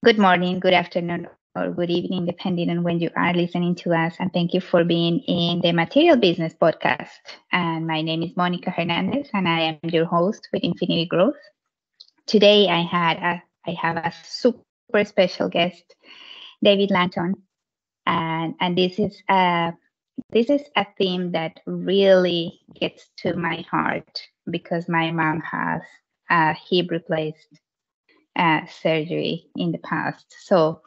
Good morning, good afternoon, or good evening, depending on when you are listening to us. And thank you for being in the Material Business Podcast. And my name is Monica Hernandez, and I am your host with Infinity Growth. Today, I have a super special guest, David Langton, and this is a theme that really gets to my heart because my mom has a hip replaced surgery in the past. So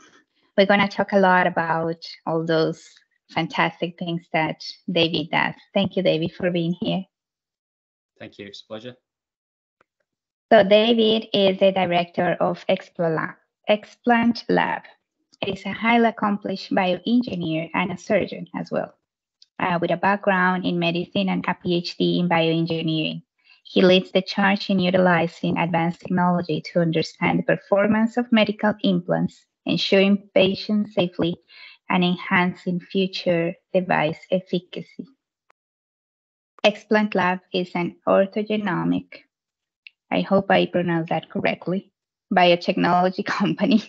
we're going to talk a lot about all those fantastic things that David does. Thank you, David, for being here. Thank you. It's a pleasure. So David is the director of ExplantLab. He's a highly accomplished bioengineer and a surgeon as well, with a background in medicine and a PhD in bioengineering. He leads the charge in utilizing advanced technology to understand the performance of medical implants, ensuring patient safely and enhancing future device efficacy. ExplantLab is an orthogenomic, I hope I pronounced that correctly, biotechnology company.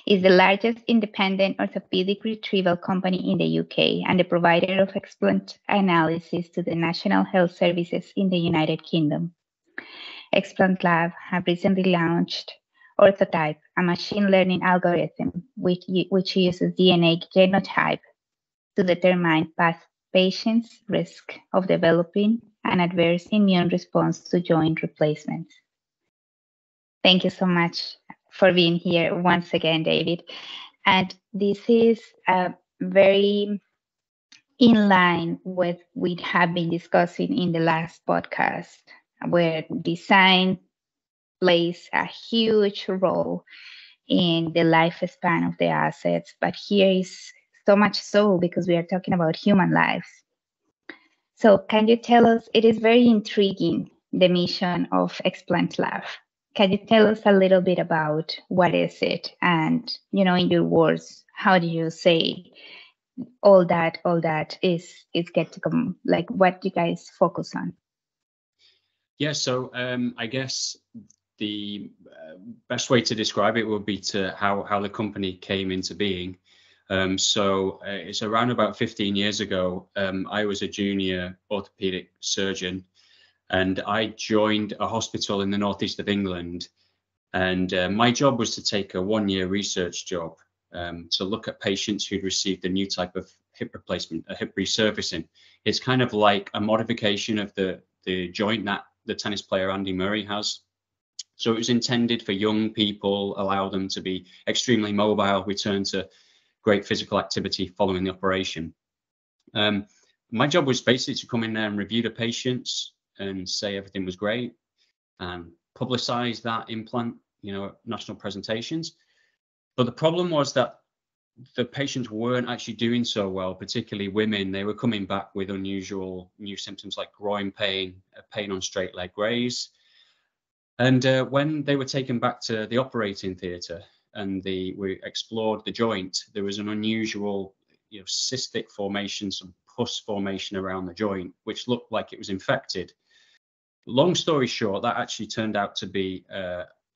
Is the largest independent orthopedic retrieval company in the UK and the provider of explant analysis to the National Health Services in the United Kingdom. ExplantLab have recently launched Orthotype, a machine learning algorithm which uses DNA genotype to determine past patients' risk of developing an adverse immune response to joint replacements. Thank you so much for being here once again, David. And this is very in line with we have been discussing in the last podcast, where design plays a huge role in the lifespan of the assets. But here is so much so because we are talking about human lives. So can you tell us, it is very intriguing, the mission of ExplantLab. Can you tell us a little bit about what is it? And, in your words, how do you say all that is get to come, like what you guys focus on? Yeah, so I guess the best way to describe it would be to how the company came into being. So it's around about 15 years ago. I was a junior orthopedic surgeon, and I joined a hospital in the northeast of England. And my job was to take a one-year research job to look at patients who'd received a new type of hip replacement, a hip resurfacing. It's kind of like a modification of the joint that the tennis player Andy Murray has. So it was intended for young people, allow them to be extremely mobile, return to great physical activity following the operation. My job was basically to come in there and review the patients and say everything was great and publicize that implant, national presentations. But the problem was that the patients weren't actually doing so well, particularly women. They were coming back with unusual new symptoms like groin pain, pain on straight leg raise. And when they were taken back to the operating theatre and we explored the joint, there was an unusual cystic formation, some pus formation around the joint, which looked like it was infected. Long story short, that actually turned out to be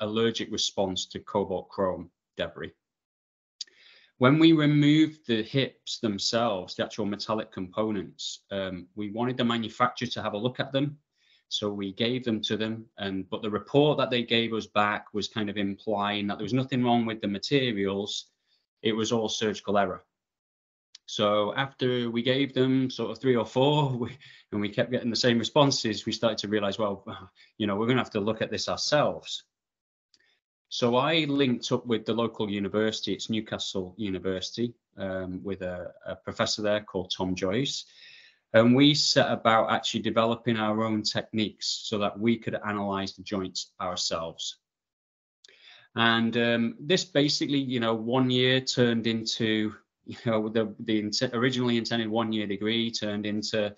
allergic response to cobalt chrome debris. When we removed the hips themselves, the actual metallic components, we wanted the manufacturer to have a look at them. So we gave them to them, but the report that they gave us back was kind of implying that there was nothing wrong with the materials. It was all surgical error. So after we gave them sort of 3 or 4, and we kept getting the same responses, we started to realize, well, we're going to have to look at this ourselves. So I linked up with the local university, it's Newcastle University, with a professor there called Tom Joyce. And we set about actually developing our own techniques so that we could analyze the joints ourselves. And this basically, 1 year turned into, the originally intended 1-year degree turned into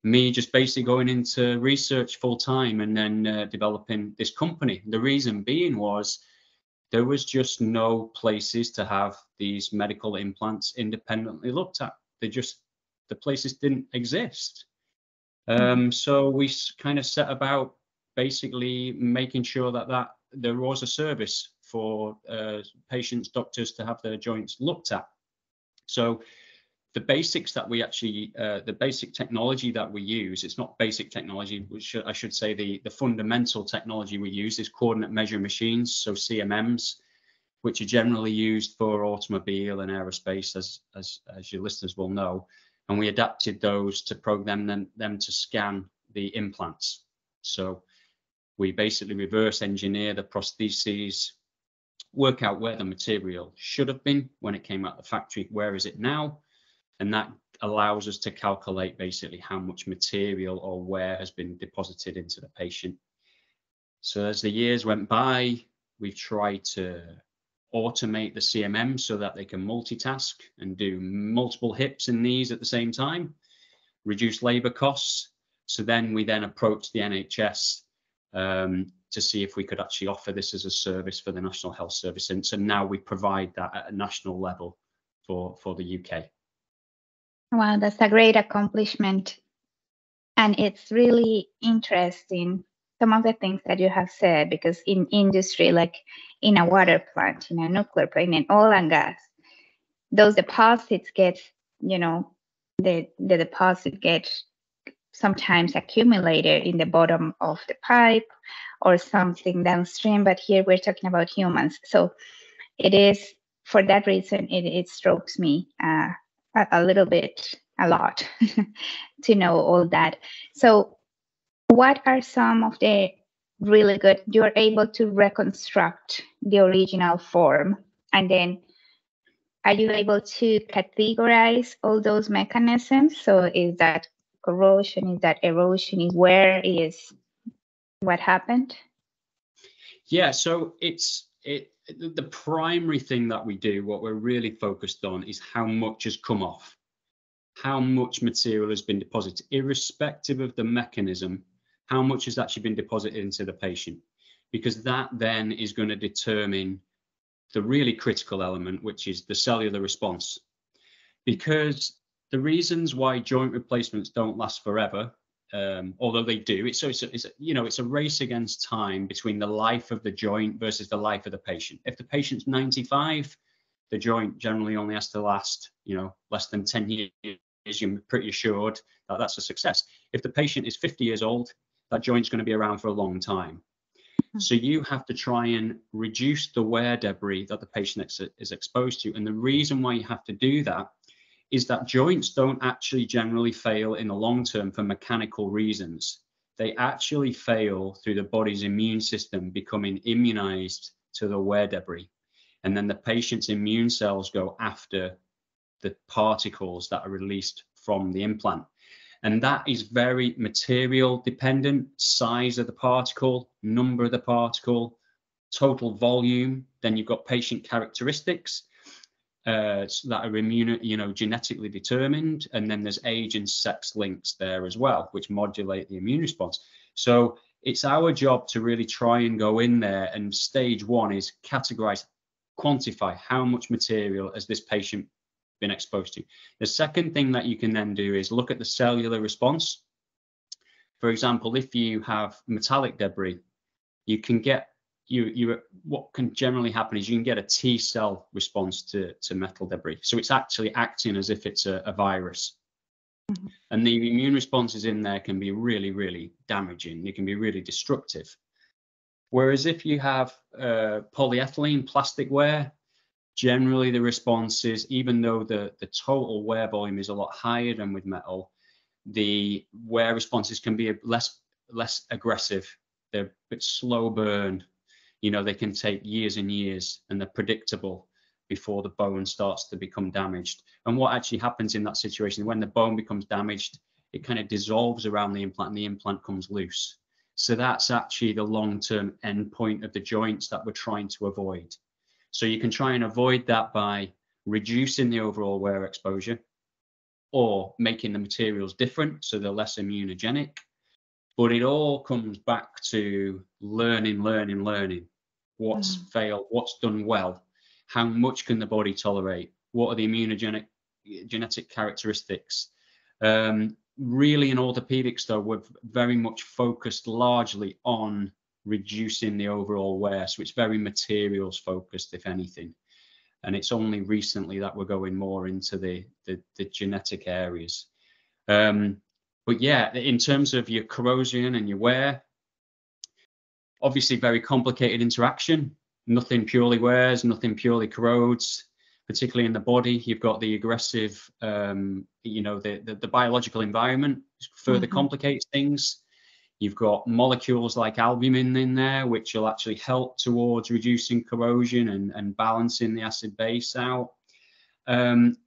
me just basically going into research full time and then developing this company. The reason being was there was just no places to have these medical implants independently looked at. The places didn't exist. So we kind of set about basically making sure that there was a service for patients, doctors to have their joints looked at. So the basics that we actually, the basic technology that we use, it's not basic technology, which I should say the fundamental technology we use is coordinate measuring machines, so CMMs, which are generally used for automobile and aerospace, as your listeners will know. And we adapted those to program them to scan the implants. So we basically reverse engineer the prostheses, work out where the material should have been when it came out of the factory, where is it now? And that allows us to calculate basically how much material or wear has been deposited into the patient. So as the years went by, we've tried to automate the CMM so that they can multitask and do multiple hips and knees at the same time, reduce labor costs. So then we approached the NHS to see if we could actually offer this as a service for the National Health Service. And so now we provide that at a national level for the UK. Wow, that's a great accomplishment. And it's really interesting, some of the things that you have said, because in industry, like in a water plant, in a nuclear plant, in oil and gas, those deposits get, the deposit gets sometimes accumulated in the bottom of the pipe or something downstream. But here we're talking about humans. So it is, for that reason, it strokes me a little bit, a lot, to know all that. So what are some of the really good, you're able to reconstruct the original form, and then are you able to categorize all those mechanisms? So is that corrosion, is that erosion, is where is what happened? Yeah, so the primary thing that we do, what we're really focused on, is how much has come off, how much material has been deposited, irrespective of the mechanism, how much has actually been deposited into the patient, because that then is going to determine the really critical element, which is the cellular response. Because the reasons why joint replacements don't last forever, although they do, it's a race against time between the life of the joint versus the life of the patient. If the patient's 95, the joint generally only has to last, less than 10 years. You're pretty assured that that's a success. If the patient is 50 years old, that joint's going to be around for a long time. So you have to try and reduce the wear debris that the patient is exposed to. And the reason why you have to do that is that joints don't actually generally fail in the long term for mechanical reasons. They actually fail through the body's immune system becoming immunized to the wear debris. And then the patient's immune cells go after the particles that are released from the implant. And that is very material dependent: size of the particle, number of the particle, total volume. Then you've got patient characteristics that are genetically determined. And then there's age and sex links there as well, which modulate the immune response. So it's our job to really try and go in there. And stage one is categorize, quantify how much material has this patient been exposed to. The second thing that you can then do is look at the cellular response. For example, if you have metallic debris, you can get what can generally happen is you can get a T cell response to metal debris. So it's actually acting as if it's a virus. Mm-hmm. And the immune responses in there can be really, really damaging. It can be really destructive. Whereas if you have polyethylene plastic wear, generally the response is, even though the total wear volume is a lot higher than with metal, the wear responses can be less aggressive. They're a bit slow burn. They can take years and years, and they're predictable before the bone starts to become damaged. And what actually happens in that situation, when the bone becomes damaged, it kind of dissolves around the implant and the implant comes loose. So that's actually the long-term end point of the joints that we're trying to avoid. So you can try and avoid that by reducing the overall wear exposure or making the materials different so they're less immunogenic. But it all comes back to learning. What's failed, what's done well, how much can the body tolerate, what are the genetic characteristics. Really in orthopedics though, we're very much focused largely on reducing the overall wear. So it's very materials focused, if anything. And it's only recently that we're going more into the genetic areas. But yeah, in terms of your corrosion and your wear, obviously very complicated interaction. Nothing purely wears, nothing purely corrodes, particularly in the body. You've got the aggressive, the biological environment further complicates things. You've got molecules like albumin in there, which will actually help towards reducing corrosion and balancing the acid base out. And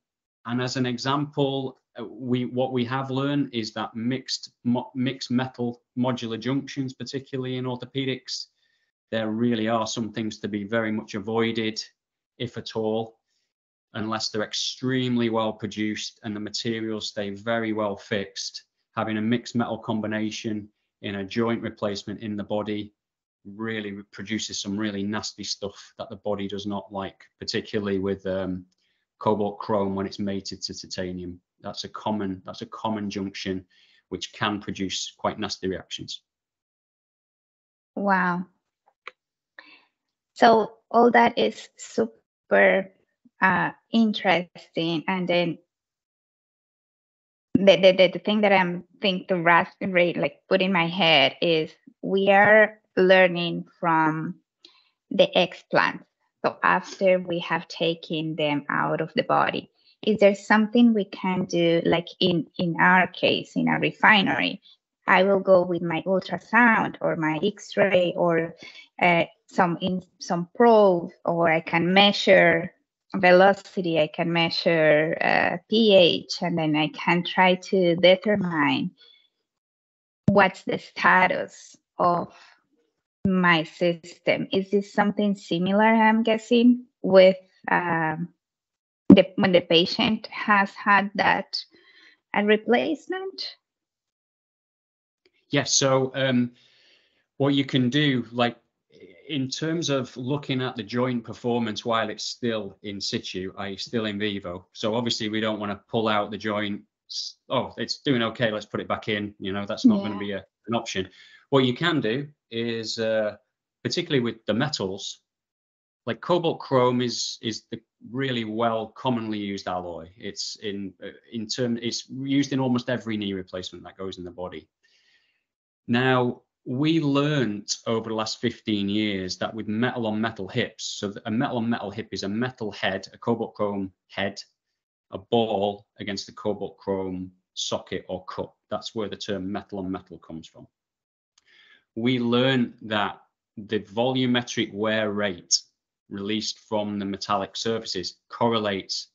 as an example, what we have learned is that mixed metal modular junctions, particularly in orthopedics, there really are some things to be very much avoided, if at all, unless they're extremely well produced and the materials stay very well fixed. Having a mixed metal combination in a joint replacement in the body really produces some really nasty stuff that the body does not like, particularly with cobalt chrome when it's mated to titanium. That's a common junction which can produce quite nasty reactions. Wow. So all that is super interesting. And then the thing that I'm put in my head is we are learning from the explants. So after we have taken them out of the body, is there something we can do, like in our case, in a refinery? I will go with my ultrasound or my X-ray or some probe, or I can measure velocity, I can measure pH, and then I can try to determine what's the status of my system. Is this something similar, I'm guessing, with when the patient has had that a replacement? Yeah, so what you can do, like in terms of looking at the joint performance while it's still in situ, i.e. still in vivo. So obviously we don't want to pull out the joint. Oh, it's doing okay, let's put it back in. That's not going to be an option. What you can do is, particularly with the metals, like cobalt chrome is the really well commonly used alloy. It's it's used in almost every knee replacement that goes in the body. Now, we learned over the last 15 years that with metal on metal hips, so a metal on metal hip is a metal head, a cobalt chrome head, a ball against the cobalt chrome socket or cup. That's where the term metal on metal comes from. We learned that the volumetric wear rate released from the metallic surfaces correlates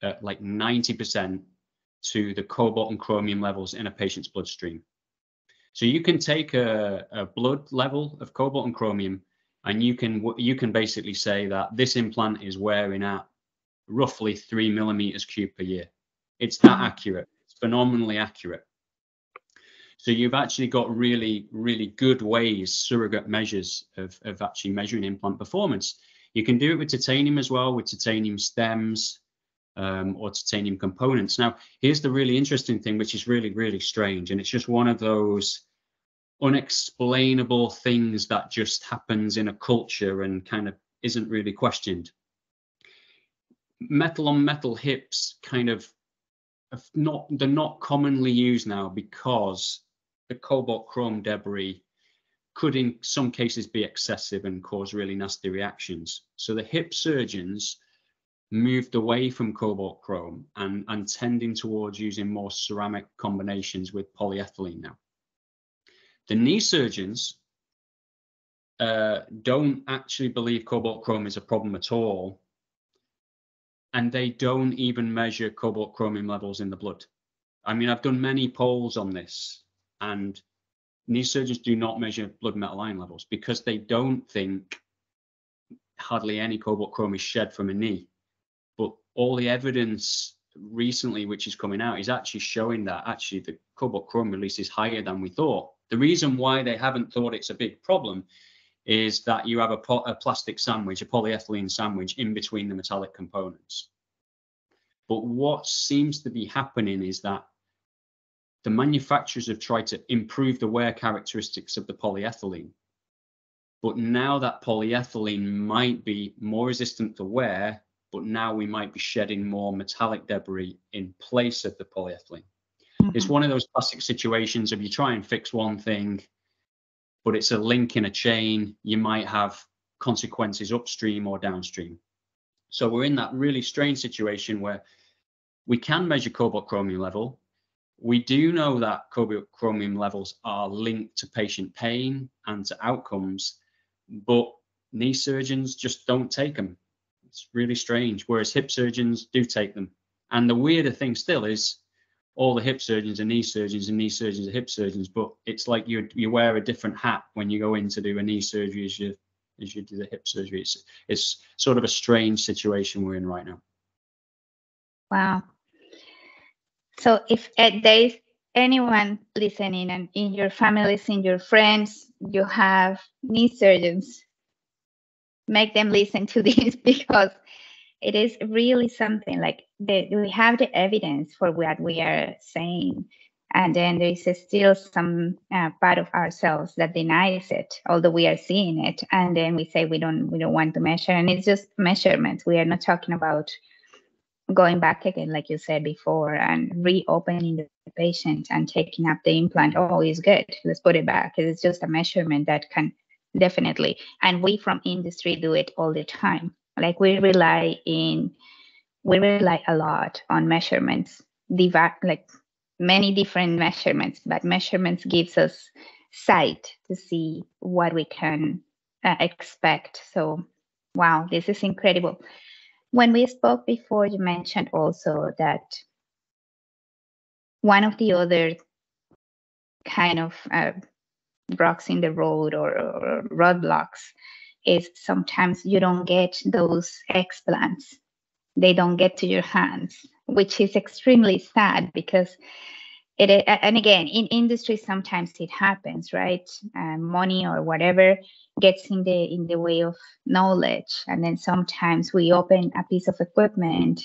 at like 90% to the cobalt and chromium levels in a patient's bloodstream. So you can take a blood level of cobalt and chromium, and you can basically say that this implant is wearing at roughly 3 millimeters cubed per year. It's that accurate. It's phenomenally accurate. So you've actually got really, really good ways, surrogate measures of actually measuring implant performance. You can do it with titanium as well, with titanium stems or titanium components. Now, here's the really interesting thing, which is really, really strange. And it's just one of those unexplainable things that just happens in a culture and kind of isn't really questioned. Metal on metal hips they're not commonly used now because the cobalt chrome debris could in some cases be excessive and cause really nasty reactions. So the hip surgeons moved away from cobalt chrome and tending towards using more ceramic combinations with polyethylene now. The knee surgeons don't actually believe cobalt chrome is a problem at all, and they don't even measure cobalt chromium levels in the blood. I mean, I've done many polls on this, and knee surgeons do not measure blood metal ion levels because they don't think hardly any cobalt chrome is shed from a knee. But all the evidence recently which is coming out is actually showing that actually the cobalt chrome release is higher than we thought. The reason why they haven't thought it's a big problem is that you have a plastic sandwich, a polyethylene sandwich in between the metallic components. But what seems to be happening is that the manufacturers have tried to improve the wear characteristics of the polyethylene. But now that polyethylene might be more resistant to wear, but now we might be shedding more metallic debris in place of the polyethylene. It's one of those classic situations of you try and fix one thing, but it's a link in a chain. You might have consequences upstream or downstream. So we're in that really strange situation where we can measure cobalt chromium level. We do know that cobalt chromium levels are linked to patient pain and to outcomes, but knee surgeons just don't take them. It's really strange, whereas hip surgeons do take them. And the weirder thing still is all the hip surgeons are knee surgeons and knee surgeons are hip surgeons, but it's like you wear a different hat when you go in to do a knee surgery as you do the hip surgery. It's sort of a strange situation we're in right now. Wow. So if there is anyone listening and in your families, in your friends, you have knee surgeons, make them listen to this, because it is really something like we have the evidence for what we are saying. And then there is still some part of ourselves that denies it, although we are seeing it. And then we say we don't want to measure. And it's just measurements. We are not talking about going back again, like you said before, and reopening the patient and taking up the implant. Oh, it's good. Let's put it back. It's just a measurement that can definitely, and we from industry do it all the time. Like we rely a lot on measurements, like many different measurements, but measurements gives us sight to see what we can expect. So, wow, this is incredible. When we spoke before, you mentioned also that one of the other kind of rocks in the road or roadblocks is sometimes you don't get those explants. They don't get to your hands, which is extremely sad, because and again, in industry, sometimes it happens, right? Money or whatever gets in the way of knowledge. And then sometimes we open a piece of equipment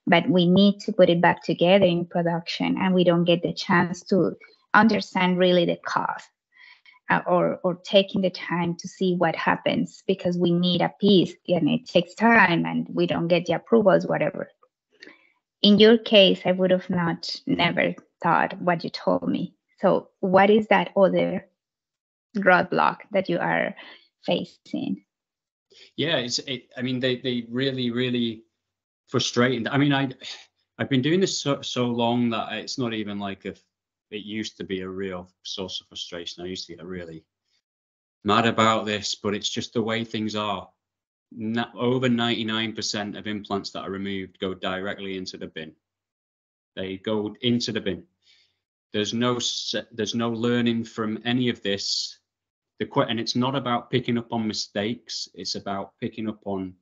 but we need to put it back together in production, and we don't get the chance to understand really the cost or taking the time to see what happens, because we need a piece and it takes time and we don't get the approvals, whatever. In your case, I would have never thought what you told me. So what is that other roadblock that you are facing? Yeah, I mean, they really, really frustrating. I mean, I've been doing this so long that it's not even like it used to be a real source of frustration. I used to get really mad about this, but it's just the way things are. Over 99% of implants that are removed go directly into the bin. They go into the bin. There's no learning from any of this. And it's not about picking up on mistakes. It's about picking up on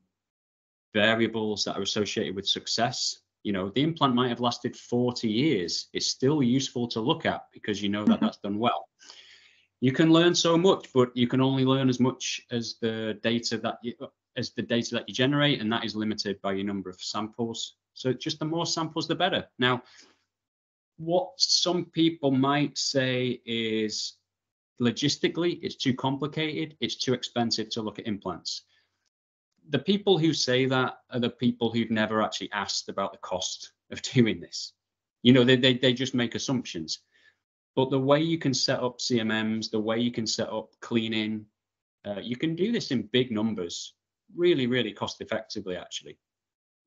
variables that are associated with success. You know, the implant might have lasted 40 years. It's still useful to look at because you know that that's done well. You can learn so much, but you can only learn as much as the data that you generate, and that is limited by your number of samples. So just the more samples, the better. Now, what some people might say is logistically, it's too complicated, it's too expensive to look at implants. The people who say that are the people who've never actually asked about the cost of doing this. You know, they just make assumptions. But the way you can set up CMMs, the way you can set up cleaning, you can do this in big numbers, really, really cost effectively, actually.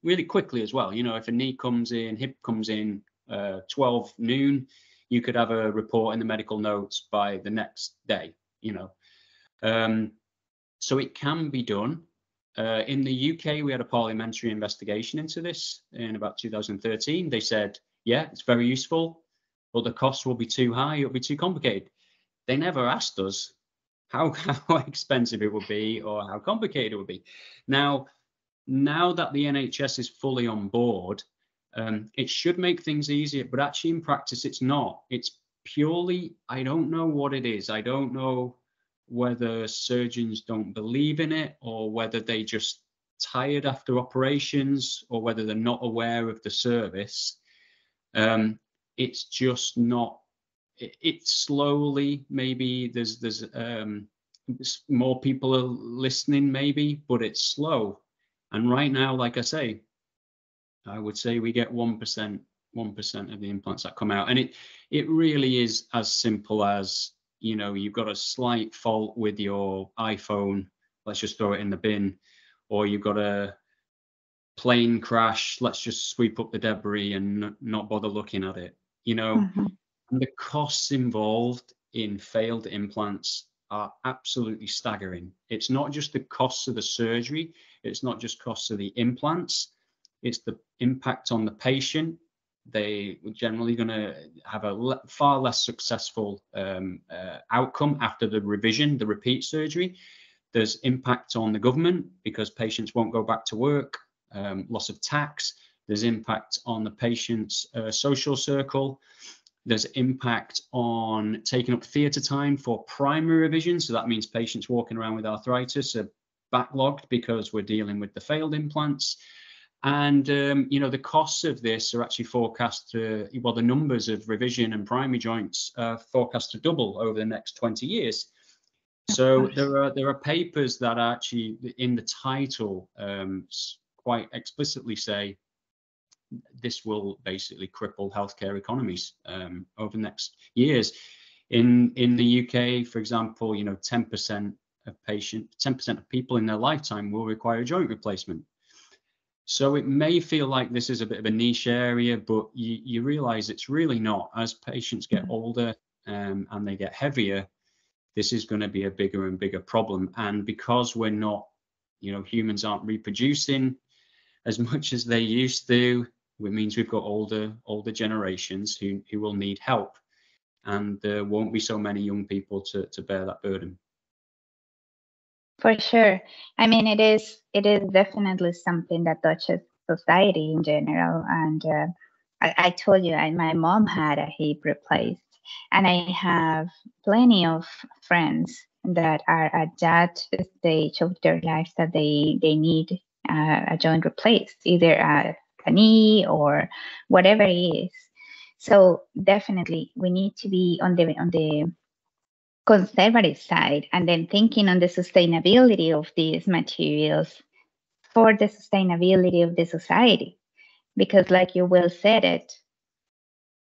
Really quickly as well. You know, if a knee comes in, hip comes in 12 noon, you could have a report in the medical notes by the next day, you know. So it can be done. In the UK, we had a parliamentary investigation into this in about 2013. They said, yeah, it's very useful, but the cost will be too high, it'll be too complicated. They never asked us how expensive it would be or how complicated it would be. Now that the NHS is fully on board, it should make things easier, but actually in practice, it's not. It's purely, I don't know what it is. I don't know whether surgeons don't believe in it or whether they just tired after operations or whether they're not aware of the service. It's just not, it's slowly, maybe there's more people are listening maybe, but it's slow. And right now, like I say, I would say we get 1% of the implants that come out. And it really is as simple as, you know, you've got a slight fault with your iPhone, let's just throw it in the bin, or you've got a plane crash, let's just sweep up the debris and not bother looking at it, you know. Mm-hmm. And the costs involved in failed implants are absolutely staggering. It's not just the costs of the surgery, it's not just costs of the implants, it's the impact on the patient. They are generally going to have a far less successful outcome after the revision, the repeat surgery. There's impact on the government because patients won't go back to work, loss of tax. There's impact on the patient's social circle. There's impact on taking up theatre time for primary revision. So that means patients walking around with arthritis are backlogged because we're dealing with the failed implants. And, you know, the costs of this are actually forecast to, well, the numbers of revision and primary joints are forecast to double over the next 20 years. So there are papers that actually in the title quite explicitly say this will basically cripple healthcare economies over the next years. In the UK, for example, you know, 10% of people in their lifetime will require a joint replacement. So it may feel like this is a bit of a niche area, but you realize it's really not. As patients get older and they get heavier, this is going to be a bigger and bigger problem. And because we're not, you know, humans aren't reproducing as much as they used to, it means we've got older generations who will need help. And there won't be so many young people to bear that burden. For sure. I mean, it is definitely something that touches society in general. And I told you, my mom had a hip replaced, and I have plenty of friends that are at that stage of their lives that they need a joint replaced, either a knee or whatever it is. So definitely, we need to be on the conservative side, and then thinking on the sustainability of these materials for the sustainability of the society. Because like you well said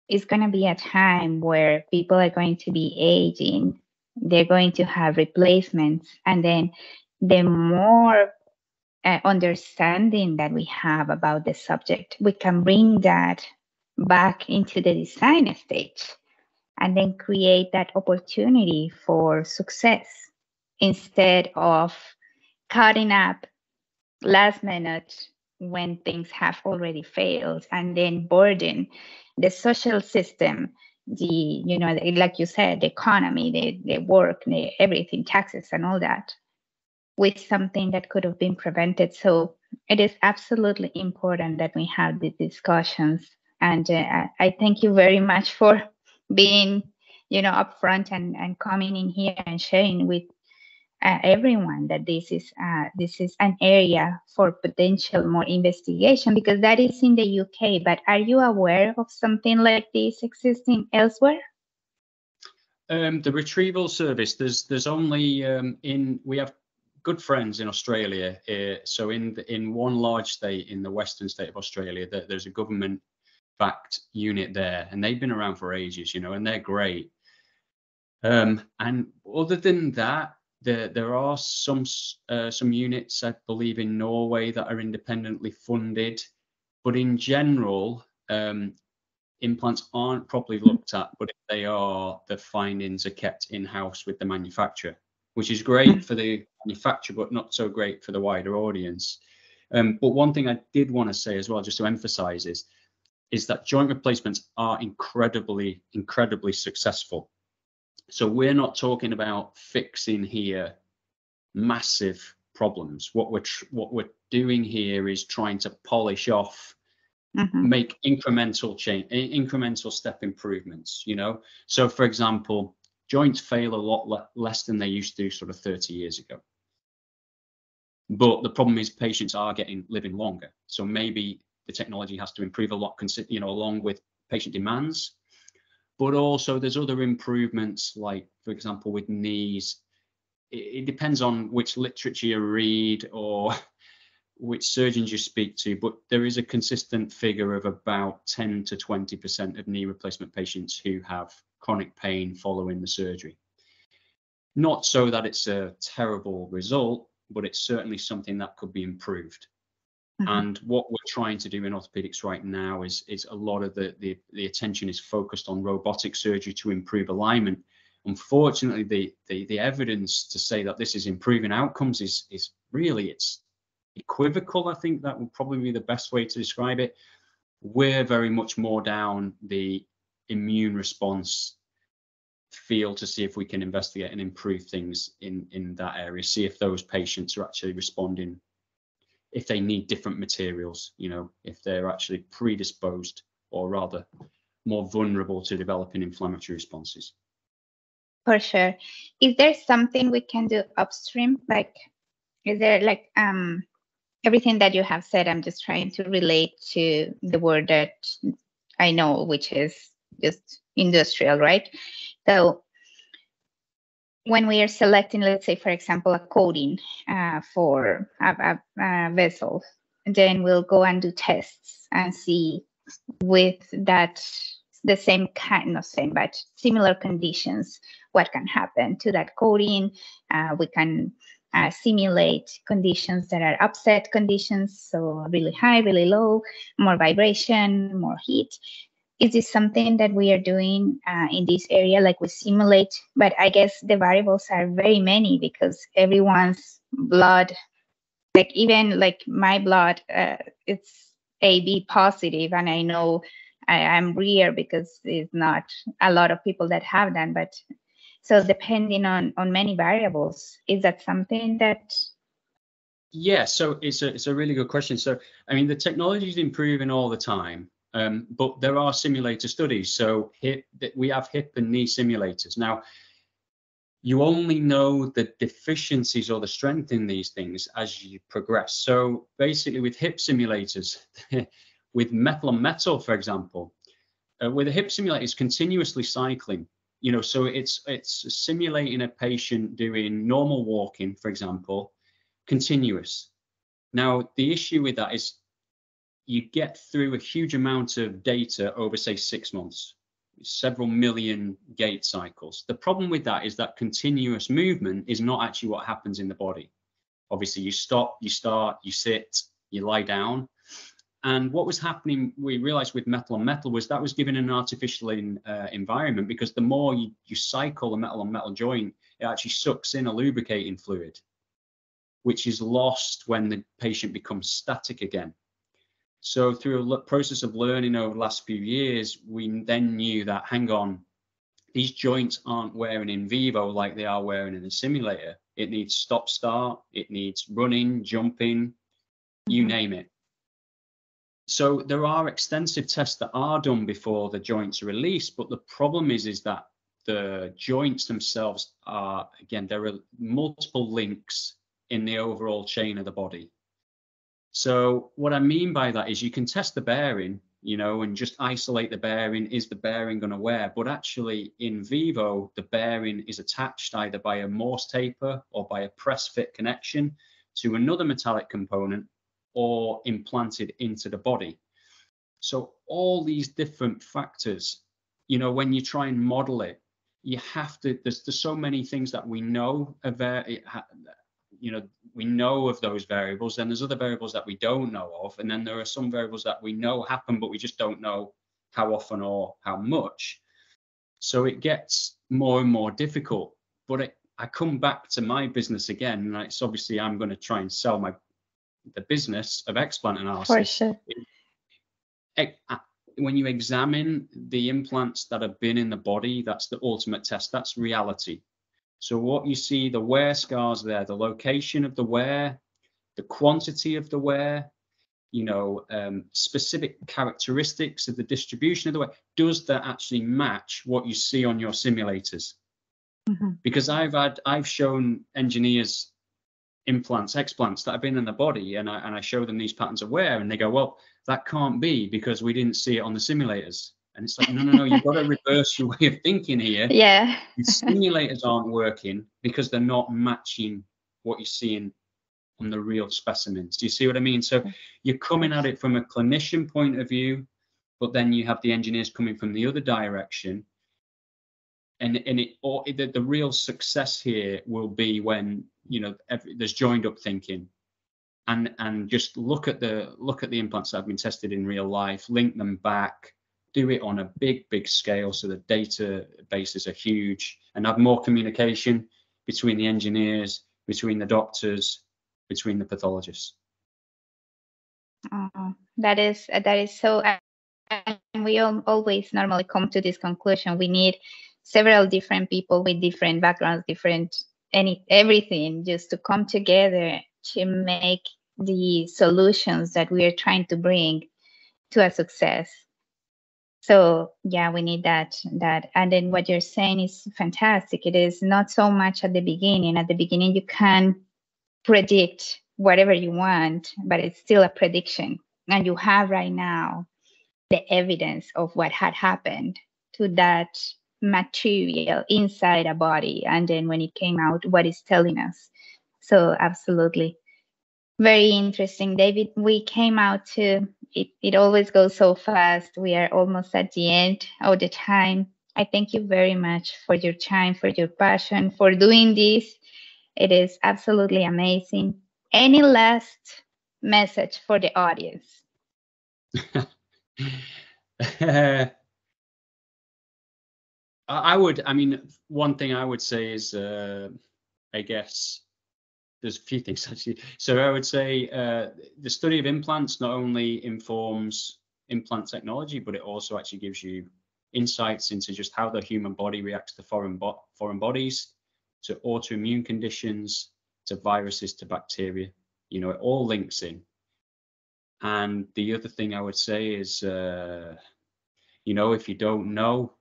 it's going to be a time where people are going to be aging, they're going to have replacements, and then the more understanding that we have about the subject, we can bring that back into the design stage and then create that opportunity for success instead of cutting up last minute when things have already failed and then burden the social system, like you said, the economy, the work, everything, taxes and all that, with something that could have been prevented. So it is absolutely important that we have these discussions. And I thank you very much for being, upfront and coming in here and sharing with everyone that this is an area for potential more investigation, because that is in the UK. But are you aware of something like this existing elsewhere? The Retrieval Service, there's only we have good friends in Australia. So in one large state in the western state of Australia, there's a government-backed unit there, and they've been around for ages, and they're great. And other than that, there are some units, I believe, in Norway that are independently funded, but in general, implants aren't properly looked at. But if they are, the findings are kept in-house with the manufacturer, which is great for the manufacturer, but not so great for the wider audience. But one thing I did want to say as well, just to emphasize, is that joint replacements are incredibly, incredibly successful. So we're not talking about fixing here massive problems. What we're doing here is trying to polish off, make incremental step improvements. So for example, joints fail a lot less than they used to sort of 30 years ago. But the problem is patients are living longer. So maybe the technology has to improve a lot, along with patient demands. But also there's other improvements, like, for example, with knees, it depends on which literature you read or which surgeons you speak to, but there is a consistent figure of about 10 to 20% of knee replacement patients who have chronic pain following the surgery. Not so that it's a terrible result, but it's certainly something that could be improved. And what we're trying to do in orthopedics right now is a lot of the attention is focused on robotic surgery to improve alignment. Unfortunately, the evidence to say that this is improving outcomes is really, it's equivocal. I think that would probably be the best way to describe it. We're very much more down the immune response field to see if we can investigate and improve things in that area, see if those patients are actually responding, if they need different materials, you know, if they're actually predisposed or rather more vulnerable to developing inflammatory responses. For sure. Is there something we can do upstream? Like, is there like everything that you have said, I'm just trying to relate to the word that I know, which is just industrial, right? So when we are selecting, let's say, for example, a coating for a vessel, then we'll go and do tests and see with that, the same kind, not same, but similar conditions, what can happen to that coating. We can simulate conditions that are upset conditions, so really high, really low, more vibration, more heat. Is this something that we are doing in this area, like we simulate? But I guess the variables are very many because everyone's blood, like even like my blood, it's AB positive, and I know I'm rare because it's not a lot of people that have that. But so depending on many variables, is that something that? Yeah, so it's a really good question. So I mean, the technology is improving all the time. But there are simulator studies. So we have hip and knee simulators. Now, you only know the deficiencies or the strength in these things as you progress. So basically with hip simulators, with metal on metal, for example, with a hip simulator, it's continuously cycling. You know, so it's simulating a patient doing normal walking, for example, continuous. Now, the issue with that is you get through a huge amount of data over, say, 6 months, several million gait cycles. The problem with that is that continuous movement is not actually what happens in the body. Obviously, you stop, you start, you sit, you lie down. And what was happening, we realized with metal on metal, was that was given an artificial environment, because the more you cycle a metal on metal joint, it actually sucks in a lubricating fluid, which is lost when the patient becomes static again. So through a process of learning over the last few years, we then knew that, hang on, these joints aren't wearing in vivo like they are wearing in a simulator. It needs stop start, it needs running, jumping, you name it. So there are extensive tests that are done before the joints are released, but the problem is that the joints themselves are, again, there are multiple links in the overall chain of the body. So what I mean by that is you can test the bearing, you know, and just isolate the bearing. Is the bearing going to wear? But actually in vivo, the bearing is attached either by a Morse taper or by a press fit connection to another metallic component or implanted into the body. So all these different factors, you know, when you try and model it, you have to, there's so many things that we know about it. You know, we know of those variables, then there's other variables that we don't know of, and then there are some variables that we know happen, but we just don't know how often or how much. So it gets more and more difficult. But I come back to my business again, and it's obviously I'm going to try and sell the business of explant analysis. For sure. When you examine the implants that have been in the body, that's the ultimate test. That's reality. So what you see, the wear scars there, the location of the wear, the quantity of the wear, you know, specific characteristics of the distribution of the wear, does that actually match what you see on your simulators? Because I've shown engineers implants, explants that have been in the body, and I show them these patterns of wear, and they go, well, that can't be because we didn't see it on the simulators. And it's like, no, you've got to reverse your way of thinking here. Yeah. The simulators aren't working because they're not matching what you're seeing on the real specimens. Do you see what I mean? So you're coming at it from a clinician point of view, but then you have the engineers coming from the other direction. And the real success here will be when, you know, there's joined up thinking. And just look at the implants that have been tested in real life, link them back, do it on a big scale so the databases are huge, and have more communication between the engineers, between the doctors, between the pathologists. That is so. And we always normally come to this conclusion. We need several different people with different backgrounds, everything, just to come together to make the solutions that we are trying to bring to a success. So yeah, we need that. And then what you're saying is fantastic. It is not so much at the beginning. At the beginning, you can predict whatever you want, but it's still a prediction. And you have right now the evidence of what had happened to that material inside a body. And then when it came out, what it's telling us. So absolutely. Very interesting, David. We came out to it always goes so fast. We are almost at the end of the time. I thank you very much for your time, for your passion, for doing this. It is absolutely amazing. Any last message for the audience? One thing I would say is, I guess there's a few things actually. So I would say the study of implants not only informs implant technology, but it also actually gives you insights into just how the human body reacts to foreign bodies, to autoimmune conditions, to viruses, to bacteria. You know, it all links in. And the other thing I would say is, you know, if you don't know,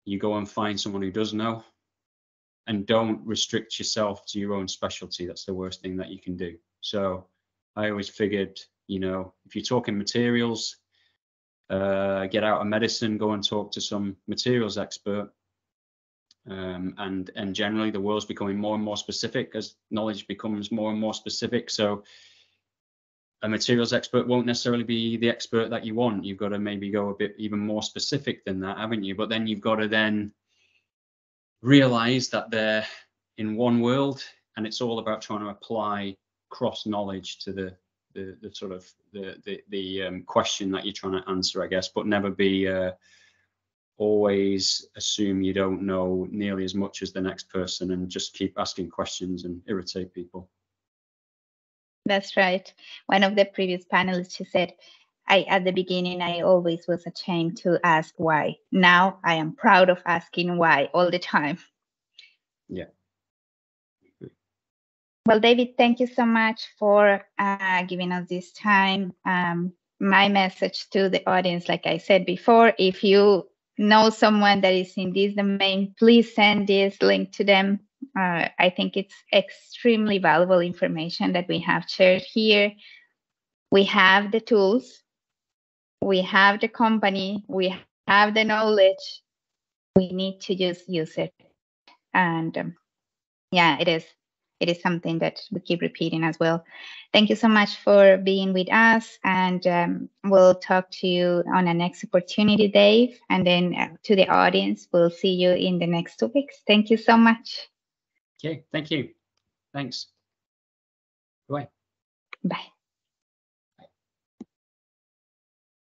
you go and find someone who does know. And don't restrict yourself to your own specialty. That's the worst thing that you can do. So I always figured, you know, if you're talking materials, get out of medicine, go and talk to some materials expert. And generally the world's becoming more and more specific as knowledge becomes more and more specific. So a materials expert won't necessarily be the expert that you want. You've got to maybe go a bit even more specific than that, haven't you? But then you've got to then realize that they're in one world, and it's all about trying to apply cross knowledge to the sort of the question that you're trying to answer, I guess, but never be always assume you don't know nearly as much as the next person, and just keep asking questions and irritate people. That's right. One of the previous panelists, she said, at the beginning, I always was ashamed to ask why. Now I am proud of asking why all the time. Yeah. Well, David, thank you so much for giving us this time. My message to the audience, like I said before, if you know someone that is in this domain, please send this link to them. I think it's extremely valuable information that we have shared here. We have the tools, we have the company, we have the knowledge. We need to just use it. And yeah, it is something that we keep repeating as well. Thank you so much for being with us, and we'll talk to you on a next opportunity, Dave. And then to the audience, we'll see you in the next 2 weeks. Thank you so much. Okay, thank you. Thanks. Bye.